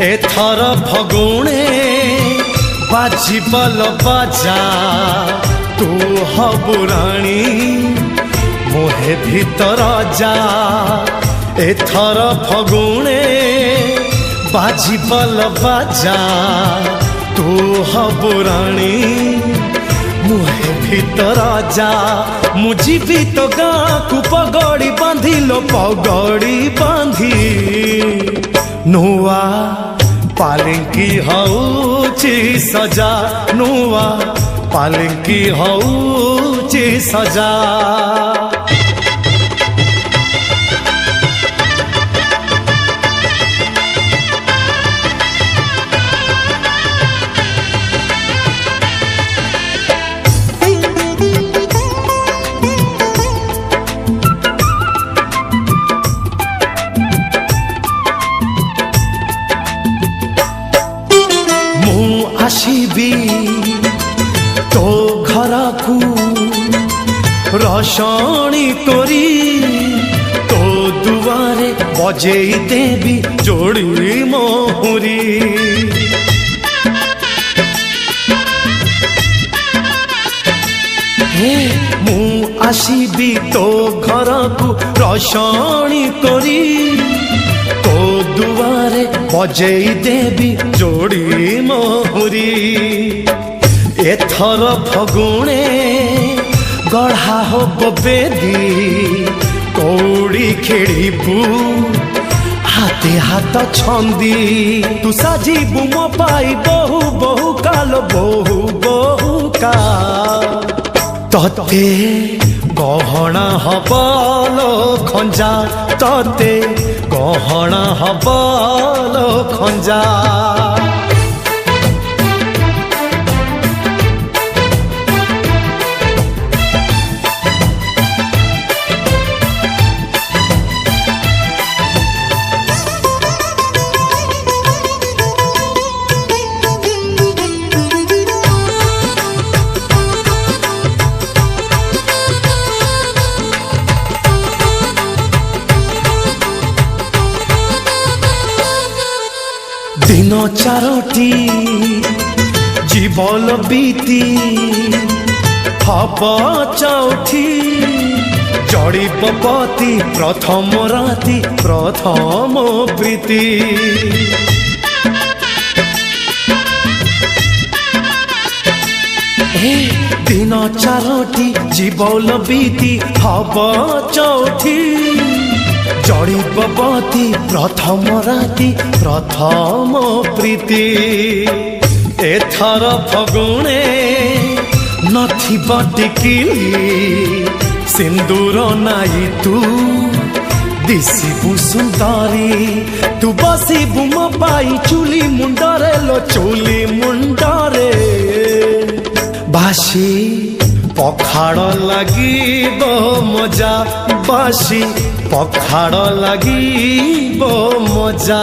एथर फगुणे बाजिबल बाजा तू हबु राणी मोहे भीतर जा। एथर फगुणे बाजिबल बाजा तू हबु राणी मुहे भीतर जा। मु जीवी तो गाँ को पगड़ी बांधी लो पगड़ी बांधी नुआ पालिंकी हऊची सजा नुआ पालिंकी हऊची सजा। आशीबी तो घर को रसणी करी तो दुआरे बजेई देवी जोड़ी मोहरी। हे मु आशीबी तो घर को रसणी करी तो दुआरे बजेई देवी जोड़ी मोहरी। एथर फगुणे गढ़ा हो बेदी कौड़ी खेड़बू हाथे हाथ छंदी तू साजिबू मो पाई बहु बहु काल बहु बहु का तते गहना हबलो खंजा तते गहना हबलो खंजा। दिन चारोटी जीवन बीती हब चौठी जड़ीपति प्रथम राति प्रथम प्रीति। दिन चारोटी जीवन बीती हब चौठी जड़ीपति प्रथम राति प्रथम प्रीति। एथर फगुणे नथिबा टिकिली सिंदूर नाई तू दिसिबु सुंदरी तू बसिबु मो पाई चुली मुंडरे लो चुली मुंडरे। बासी पखाड़ लागिब मजा बासी पखाड़ लागिब मजा।